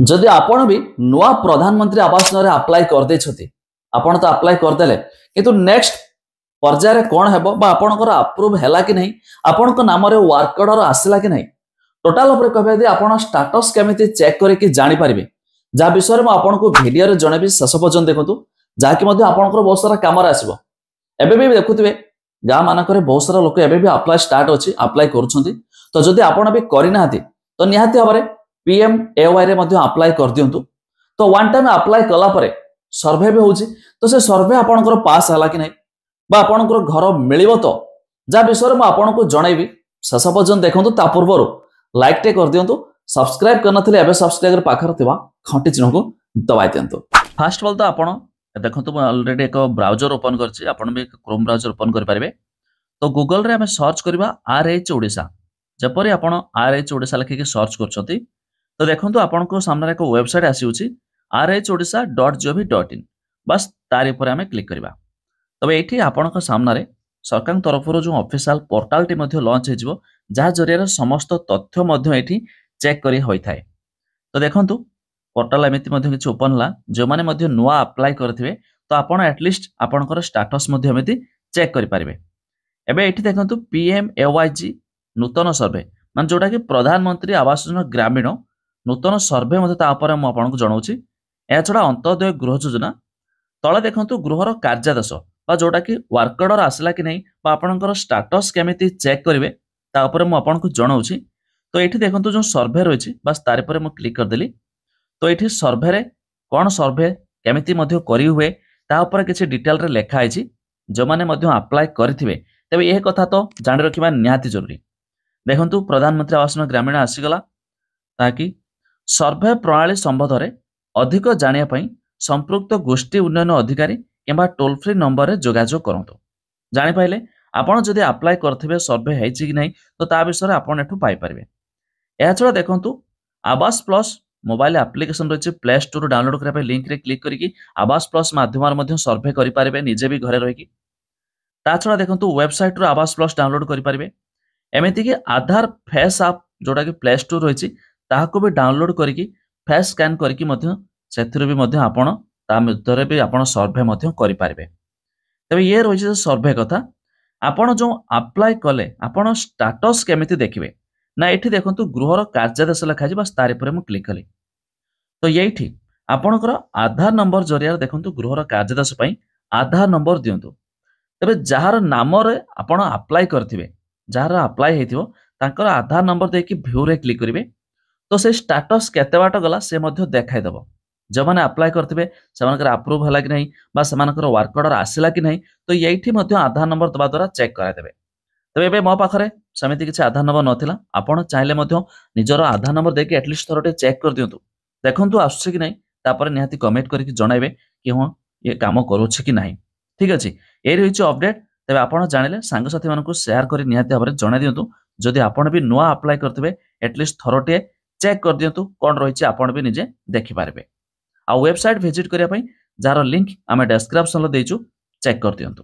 जदि आपण भी नुआ प्रधानमंत्री आवास योजना अप्लाई करदे आपण तो अप्लाई करदेले किंतु नेक्स्ट पर्यायर कौन है आपणकर अप्रूव है कि नहीं आपण नाम वर्क ऑर्डर आसला कि नहीं टोटाल कहे आप स्टाटस केमी चेक करके जानीपारे जहाँ विषय में आपको भिडियो जनबी शेष पर्यटन देखूँ जहाँकि आपंकर बहुत सारा कम आसो एवं भी देखुए गाँव मानक बहुत सारा लोक एवं अप्लाई स्टार्ट अच्छी अप्लाई कर तो जदि आपण भी करना तो निहाती भाव में PMAY रे अप्लाई कर दिंतु तो वन टाइम अप्लाई कला सर्वे भी होची तो से सर्वे आपणकर पास है कि नहीं आपणकर घर मिल तो जहाँ विषय में आपको जनइबी शेष पर्यटन देखूँ ता पूर्व लाइक टे कर दिंतु सब्सक्राइब करनथिले एबे सब्सक्राइब पाखर थिबा घंटी चिन्ह को दबाई दिंतु। फास्ट ऑफ ऑल तो आपण देखंतु ऑलरेडी एक ब्राउजर ओपन करछि आपण भी क्रोम ब्राउजर ओपन कर पारिबे तो गूगल रे हमें सर्च करबा RH ओडिसा जपरि आपण RH ओडिसा लिखि सर्च करछथि तो देखंतु आपण को सामने एक वेबसाइट आसीउछि rhodisa.gov.in बस तारि ऊपर हमें क्लिक करबा तबे एठी आपण को सामने सरकार तरफ जो ऑफिशियल पोर्टल टी मध्ये लॉन्च हे जिवो जहाँ जरिया समस्त तथ्य मध्ये एठी चेक करी होई थाए तो देखंतु पोर्टल एमिति मध्ये किछ ओपन ला जो माने मध्ये नुआ अप्लाई करथिबे तो आपण एटलीस्ट आपणकर स्टेटस मध्ये एमिति चेक करि पारिबे। एबे एठी देखंतु PMAYG नूतन सर्वे मान जोटा कि प्रधानमंत्री आवास योजना ग्रामीण नूतन सर्वे मध्ये ता ऊपर हम आपनको जणाउछि ए छडा अंत्योदय गृह योजना तळे देखंतु गृहर कार्यादेश बा जोटा कि वर्क ऑर्डर आसला कि नहीं बा आपणकर स्टेटस केमिति चेक करिवे ता ऊपर हम आपनको जणाउछि तो एठी देखंतु जो सर्वे रहिछि बस तारि पर हम क्लिक कर देली तो एठी सर्वे रे कोन सर्वे केमिति मध्ये करी हुए ता ऊपर किछि डिटेल रे लेखा आइछि जो माने मध्ये अप्लाई करथिबे तबे ए कथा तो जानि रखिबा निहाती जरूरी। देखंतु प्रधानमंत्री आवास योजना ग्रामीण आसीगला ताकि सर्वे प्रणाली संबंध रे अधिक जानिया पई संपृक्त गोष्ठी उन्नयन अधिकारी किंबा टोल फ्री नंबर रे जोगाजोग करंतु जानि पाइले आपण जदि अप्लाई करथिबे सर्वे हैछि कि नहीं तो ता विषय आपण एठु पाई परिबे। एहा छडा देखंतु आवास प्लस मोबाइल एप्लिकेशन रहिछि प्ले स्टोर डाउनलोड करा पे लिंक रे क्लिक करिकि आवास प्लस माध्यम रे मध्ये सर्वे करि पारिबे निजे भी घरे रहिकि ता छडा देखंतु वेबसाइट रो आवास प्लस डाउनलोड करि पारिबे एमिति कि आधार फेस ऐप जोटा कि प्ले स्टोर रहिछि ताहाको भी डाउनलोड करिकि फेस स्कैन करिकि मध्ये सेथिरो भी मध्ये आपण ता मध्यरे भी आपण सर्वे मध्ये करि पारिबे। तबे ये रहिछि सर्वे कथा आपण जो अप्लाई कले आपण स्टेटस केमिति देखिबे ना एठी देखंतु गृहर कार्यादेश लिखाछि बस तारि पर हम क्लिक कली तो येठी आपणकर आधार नंबर जरिया देखंतु गृहर कार्यादेश पई आधार नंबर दियंतु तबे जहार नाम रे आपण अप्लाई करथिबे जहार अप्लाई हेतिबो तांकर आधार नंबर देकी व्यू रे क्लिक करिवे तो से स्टेटस केते बाट गला से मध्ये देखाइ दबो जो माने अप्लाई करथिबे सेमानकर अप्रूव हला कि नहीं बा सेमानकर वर्क ऑर्डर आसिला कि नहीं तो येठी मध्ये आधार नंबर दबा द्वारा चेक करा देबे। तबे एबे मो पाखरे समिति किछि आधार नंबर नथिला आपण चाहिले मध्ये निजरो आधार नंबर देके एटलीस्ट थोरटे चेक कर दियंतु देखंतु आसुछि कि नहीं तापर निहाती कमेंट करके जणाइबे कि हां ये काम करूछि कि नहीं। ठीक अछि ए रहिछि अपडेट तबे आपण जानिले सांग साथी मानको शेयर करी निहाती भाबरे जणा दियंतु जदि आपण भी नुआ अप्लाई करथिबे एटलीस्ट थोरटे चेक कर दियंतु कोन रहिछि आपण भी निजे देखि पारबे आ वेबसाइट विजिट करिया पई जार लिंक आमे डिस्क्रिप्शन लो देइछु चेक कर दियंतु।